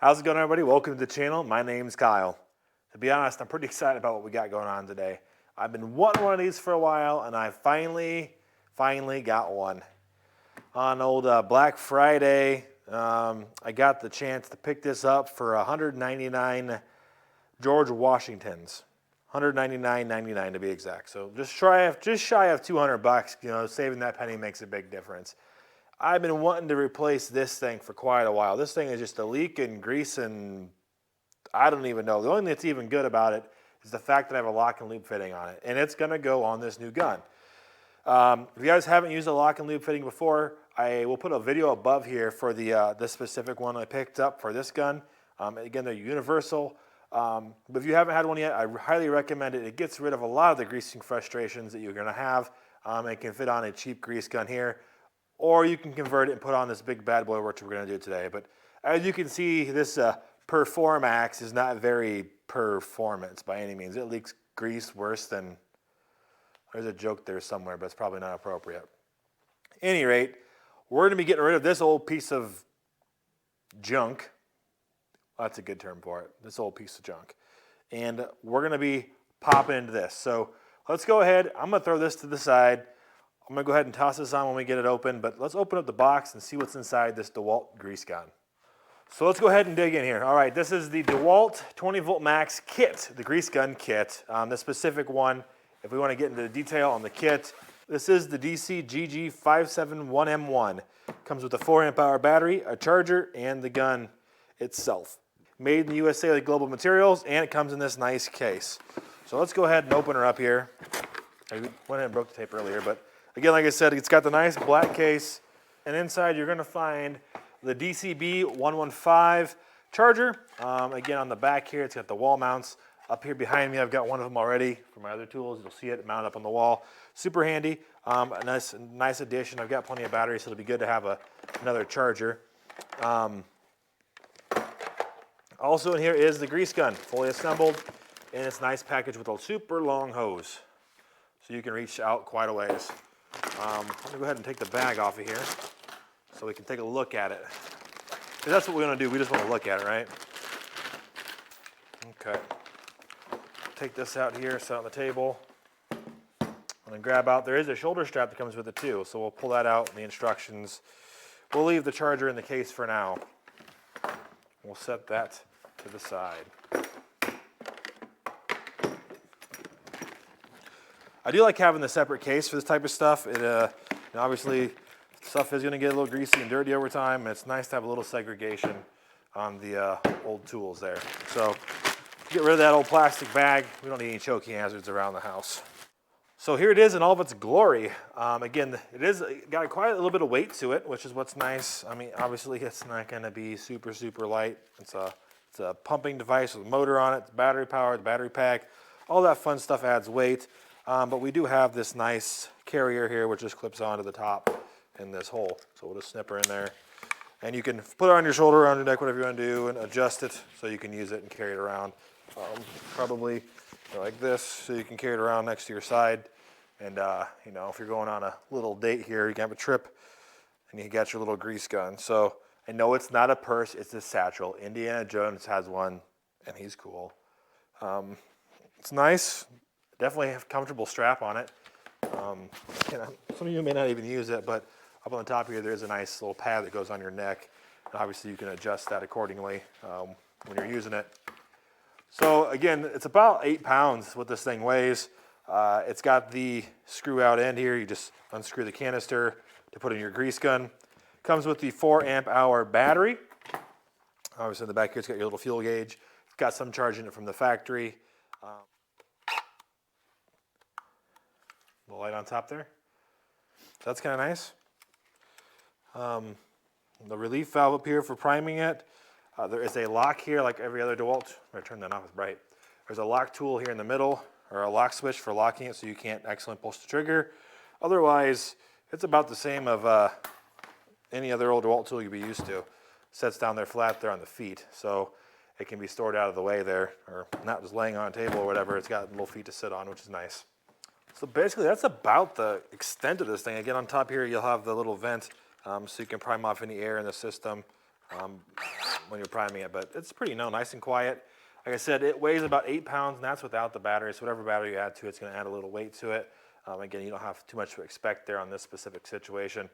How's it going, everybody? Welcome to the channel. My name's Kyle. To be honest, I'm pretty excited about what we got going on today. I've been wanting one of these for a while, and I finally got one. On old Black Friday, I got the chance to pick this up for 199 George Washingtons. 199.99 to be exact. So just shy of $200. You know, saving that penny makes a big difference. I've been wanting to replace this thing for quite a while. This thing is just a leak and grease and I don't even know. The only thing that's even good about it is the fact that I have a lock and lube fitting on it, and it's going to go on this new gun. If you guys haven't used a lock and lube fitting before, I will put a video above here for this specific one I picked up for this gun. Again, they're universal, but if you haven't had one yet, I highly recommend it. It gets rid of a lot of the greasing frustrations that you're going to have. It can fit on a cheap grease gun here. Or you can convert it and put on this big bad boy, which we're going to do today. But as you can see, this Performax is not very performance by any means. It leaks grease worse than, there's a joke there somewhere, but it's probably not appropriate. At any rate, we're going to be getting rid of this old piece of junk. Well, that's a good term for it, this old piece of junk. And we're going to be popping into this. So let's go ahead. I'm going to throw this to the side. I'm going to go ahead and toss this on when we get it open, but let's open up the box and see what's inside this Dewalt Grease Gun. So let's go ahead and dig in here. All right, this is the Dewalt 20-volt max kit, the Grease Gun Kit. The specific one, if we want to get into the detail on the kit, this is the DC GG571M1. Comes with a 4-amp-hour battery, a charger, and the gun itself. Made in the USA with global materials, and it comes in this nice case. So let's go ahead and open her up here. I went ahead and broke the tape earlier, but again, like I said, it's got the nice black case, and inside you're going to find the DCB115 charger. Again, on the back here, it's got the wall mounts. Up here behind me, I've got one of them already for my other tools. You'll see it mounted up on the wall. Super handy. A nice addition. I've got plenty of batteries, so it'll be good to have another charger. Also in here is the grease gun, fully assembled, and it's a nice package with a super long hose, so you can reach out quite a ways. I'm going to go ahead and take the bag off of here so we can take a look at it. Because that's what we want to do. We just want to look at it, right? Okay. Take this out here, set it on the table. And then grab out, there is a shoulder strap that comes with it too. So we'll pull that out in the instructions. We'll leave the charger in the case for now. We'll set that to the side. I do like having the separate case for this type of stuff. It obviously, stuff is going to get a little greasy and dirty over time, and it's nice to have a little segregation on the old tools there. So get rid of that old plastic bag. We don't need any choking hazards around the house. So here it is in all of its glory. Again, it is got quite a little bit of weight to it, which is what's nice. I mean, obviously it's not going to be super light. It's a pumping device with a motor on it. It's battery powered, battery pack. All that fun stuff adds weight. But we do have this nice carrier here, which just clips onto the top in this hole. So we'll just snip her in there. And you can put it on your shoulder, on your neck, whatever you want to do, and adjust it so you can use it and carry it around. Probably like this, so you can carry it around next to your side. And, you know, if you're going on a little date here, you can have a trip, and you got your little grease gun. So I know it's not a purse, it's a satchel. Indiana Jones has one, and he's cool. It's nice. Definitely have a comfortable strap on it. Some of you may not even use it, but up on the top here, there's a nice little pad that goes on your neck. And obviously, you can adjust that accordingly when you're using it. So again, it's about 8 pounds what this thing weighs. It's got the screw out end here. You just unscrew the canister to put in your grease gun. Comes with the 4-amp-hour battery. Obviously, in the back here, it's got your little fuel gauge. It's got some charge in it from the factory. The light on top there. So that's kind of nice. The relief valve up here for priming it. There is a lock here like every other DeWalt. I turn that off, it's bright. There's a lock tool here in the middle, or a lock switch for locking it so you can't accidentally push the trigger. Otherwise, it's about the same of any other old DeWalt tool you'd be used to. Sets down there flat there on the feet. So it can be stored out of the way there, or not just laying on a table or whatever. It's got little feet to sit on, which is nice. So basically, that's about the extent of this thing. Again, on top here, you'll have the little vent so you can prime off any air in the system. when you're priming it, but it's pretty nice and quiet. Like I said, it weighs about 8 pounds, and that's without the battery. So whatever battery you add to it, it's going to add a little weight to it. Again, you don't have too much to expect there on this specific situation.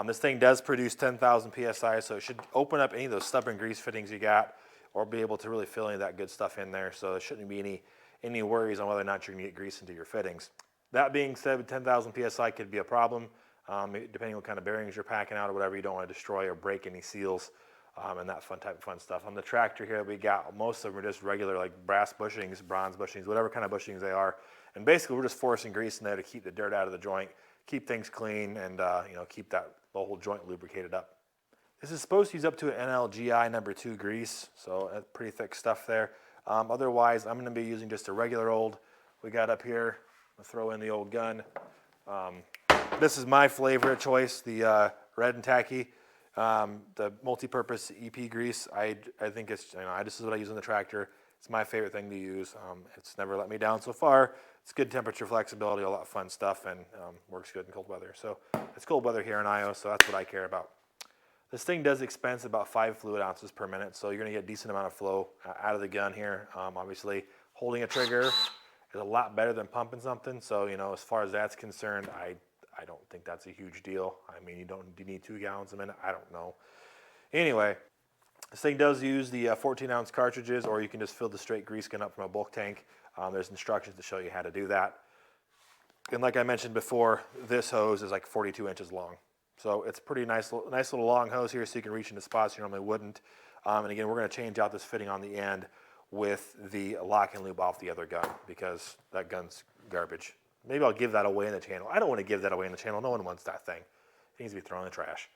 This thing does produce 10,000 PSI, so it should open up any of those stubborn grease fittings you got, or be able to really fill any of that good stuff in there. So there shouldn't be any worries on whether or not you're going to get grease into your fittings. That being said, with 10,000 PSI could be a problem, depending on what kind of bearings you're packing out or whatever. You don't want to destroy or break any seals. And that type of fun stuff. On the tractor here, we got most of them are just regular like brass bushings, bronze bushings, whatever kind of bushings they are. And basically, we're just forcing grease in there to keep the dirt out of the joint, keep things clean, and keep the whole joint lubricated up. This is supposed to use up to an NLGI #2 grease, so that's pretty thick stuff there. Otherwise, I'm going to be using just a regular old. We got up here. I'll throw in the old gun. This is my flavor of choice, the red and tacky. The multi-purpose EP grease, I think it's, this is what I use on the tractor. It's my favorite thing to use. It's never let me down so far. It's good temperature flexibility, a lot of fun stuff, and works good in cold weather. So it's cold weather here in Iowa, so that's what I care about. This thing does expense about 5 fluid ounces per minute, so you're going to get a decent amount of flow out of the gun here. Obviously, holding a trigger is a lot better than pumping something. So, as far as that's concerned, I don't think that's a huge deal. I mean, do you need 2 gallons a minute? I don't know. Anyway, this thing does use the 14-ounce cartridges, or you can just fill the straight grease gun up from a bulk tank. There's instructions to show you how to do that. And like I mentioned before, this hose is like 42 inches long. So it's pretty nice little long hose here, so you can reach into spots you normally wouldn't. And again, we're going to change out this fitting on the end with the LockNLube off the other gun, because that gun's garbage. Maybe I'll give that away in the channel. I don't want to give that away in the channel. No one wants that thing. It needs to be thrown in the trash.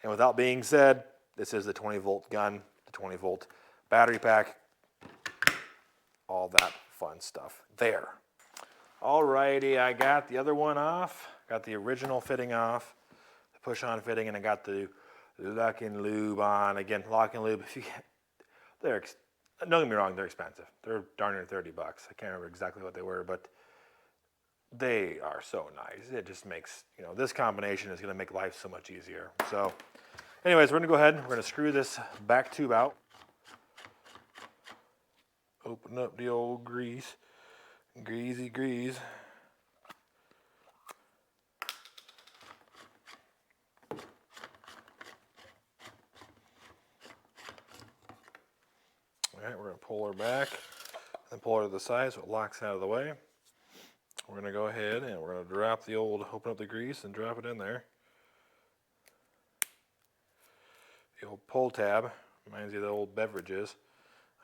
And without being said, this is the 20-volt gun, the 20-volt battery pack, all that fun stuff there. Alrighty, I got the other one off. Got the original fitting off, the push-on fitting, and I got the LockNLube on. Again, LockNLube, don't get me wrong, they're expensive. They're darn near 30 bucks. I can't remember exactly what they were, but they are so nice. It just makes, this combination is going to make life so much easier. So anyways, we're going to go ahead and we're going to screw this back tube out. Open up the old greasy grease. All right, we're going to pull her back and pull her to the side so it locks out of the way. We're going to go ahead and we're going to drop the open up the grease and drop it in there. The old pull tab reminds you of the old beverages.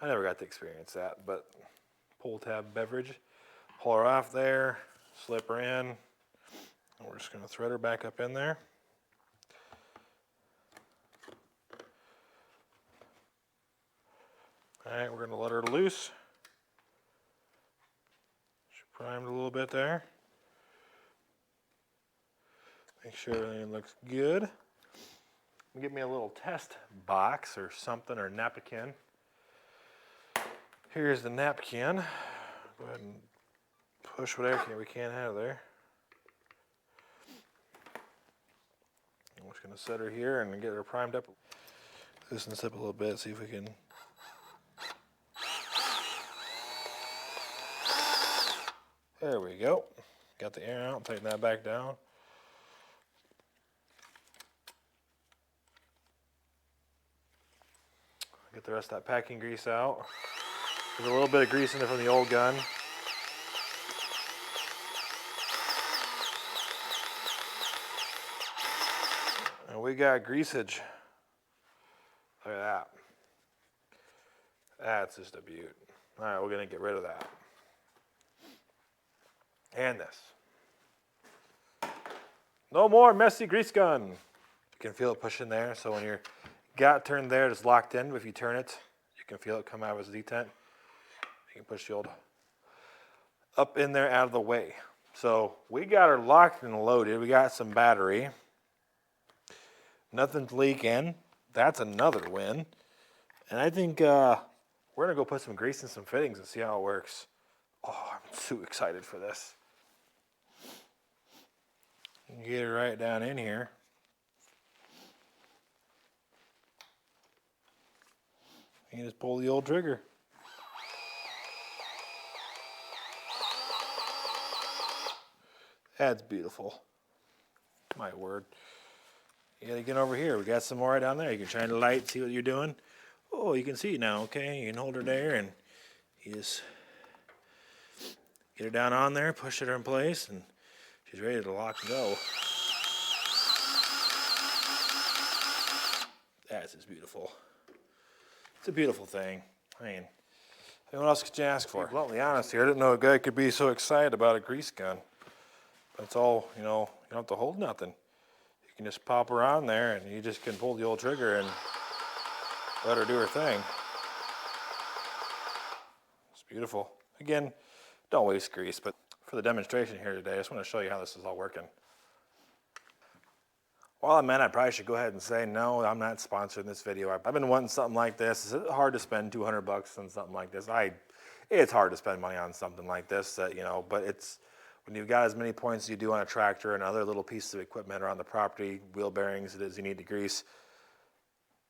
I never got to experience that, but pull tab beverage. Pull her off there, slip her in, and we're just going to thread her back up in there. All right, we're going to let her loose. Primed a little bit there. Make sure everything looks good. Give me a little test box or something, or napkin. Here's the napkin. Go ahead and push whatever we can out of there. I'm just going to set her here and get her primed up. Loosen this up a little bit, see if we can. There we go. Got the air out, tighten that back down. Get the rest of that packing grease out. There's a little bit of grease in there from the old gun. And we got greasage. Look at that. That's just a beaut. All right, we're gonna get rid of that. And this. No more messy grease gun. You can feel it pushing there, so when your got turned there, it's locked in. If you turn it, you can feel it come out of its detent. You can push the old up in there out of the way. So we got her locked and loaded. We got some battery. Nothing's leaking. That's another win. And I think we're gonna go put some grease in some fittings and see how it works. Oh, I'm so excited for this. Get it right down in here. You just pull the old trigger. That's beautiful. My word. You gotta get over here. We got some more right down there. You can shine the light, see what you're doing. Oh, you can see now, okay? You can hold her there and you just get her down on there, push her in place, and she's ready to lock and go. That's just beautiful. It's a beautiful thing. I mean, what else could you ask for? To be bluntly honest here, I didn't know a guy could be so excited about a grease gun. But it's all, you know, you don't have to hold nothing. You can just pop her on there and you just can pull the old trigger and let her do her thing. It's beautiful. Again, don't waste grease, but for the demonstration here today, I just want to show you how this is all working. While I'm at it, I probably should go ahead and say, no, I'm not sponsoring this video. I've been wanting something like this. It's hard to spend $200 on something like this. It's hard to spend money on something like this, you know, but it's, when you've got as many points as you do on a tractor and other little pieces of equipment around the property, wheel bearings, it is you need to grease,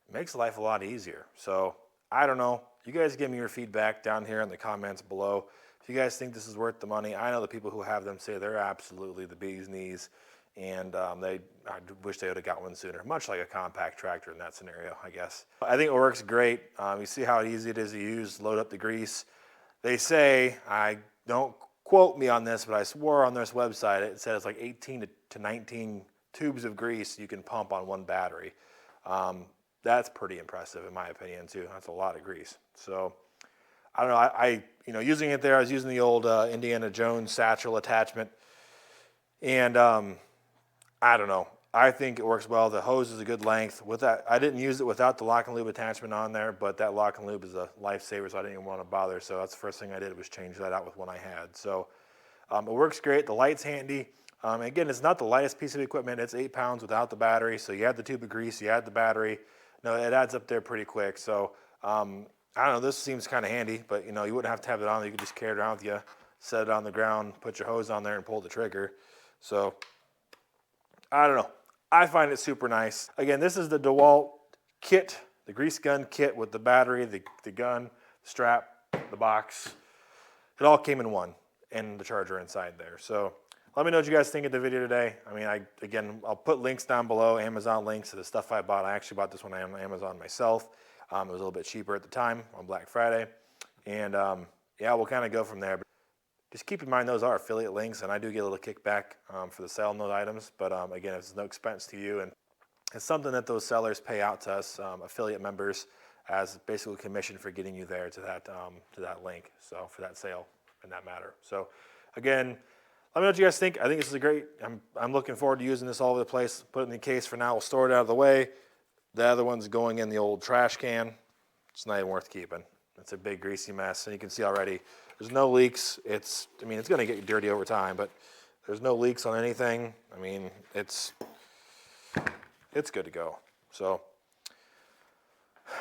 it makes life a lot easier. So, I don't know. You guys give me your feedback down here in the comments below. If you guys think this is worth the money, I know the people who have them say they're absolutely the bee's knees. And I wish they would have got one sooner, much like a compact tractor in that scenario, I guess. I think it works great. You see how easy it is to use, load up the grease. They say, I don't quote me on this, but I swore on this website, it says like 18 to 19 tubes of grease you can pump on one battery. That's pretty impressive in my opinion too. That's a lot of grease. So I don't know, you know, using it there, I was using the old Indiana Jones satchel attachment. And I don't know. I think it works well. The hose is a good length. With that, I didn't use it without the LockNLube attachment on there, but that LockNLube is a lifesaver, so I didn't even want to bother. So that's the first thing I did was change that out with one I had. So it works great. The light's handy. Again, it's not the lightest piece of equipment. It's 8 pounds without the battery. So you add the tube of grease, you add the battery. No, it adds up there pretty quick. So I don't know. This seems kind of handy, but you know, you wouldn't have to have it on. You could just carry it around with you, set it on the ground, put your hose on there, and pull the trigger. So I don't know. I find it super nice. Again, this is the Dewalt kit, the grease gun kit with the battery, the gun, the strap, the box. It all came in one, and the charger inside there. So let me know what you guys think of the video today. I mean, again, I'll put links down below, Amazon links to the stuff I bought. I actually bought this one on Amazon myself. It was a little bit cheaper at the time on Black Friday. And yeah, we'll kind of go from there. Just keep in mind those are affiliate links, and I do get a little kickback for the sale of those items. But again, it's no expense to you, and it's something that those sellers pay out to us, affiliate members, as basically commission for getting you there to that link. So for that sale, in that matter. So again, let me know what you guys think. I think this is a great. I'm looking forward to using this all over the place. Put it in the case for now. We'll store it out of the way. The other one's going in the old trash can. It's not even worth keeping. It's a big greasy mess, and you can see already. There's no leaks. I mean, it's going to get dirty over time, but there's no leaks on anything. I mean, it's good to go. So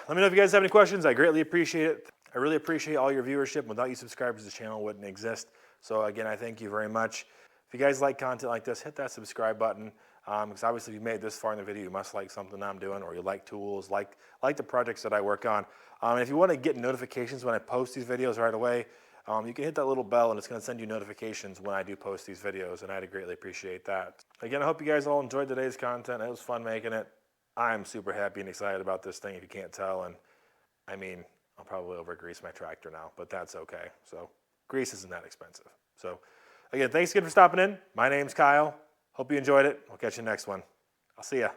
let me know if you guys have any questions. I greatly appreciate it. I really appreciate all your viewership. Without you subscribers, the channel wouldn't exist. So again, I thank you very much. If you guys like content like this, hit that subscribe button. Because obviously if you made it this far in the video, you must like something I'm doing, or you like tools, like the projects that I work on. And if you want to get notifications when I post these videos right away, you can hit that little bell and it's going to send you notifications when I do post these videos, and I'd greatly appreciate that. Again, I hope you guys all enjoyed today's content. It was fun making it. I'm super happy and excited about this thing, if you can't tell. And I mean, I'll probably over-grease my tractor now, but that's okay. So grease isn't that expensive. So again, thanks again for stopping in. My name's Kyle. Hope you enjoyed it. We'll catch you next one. I'll see ya.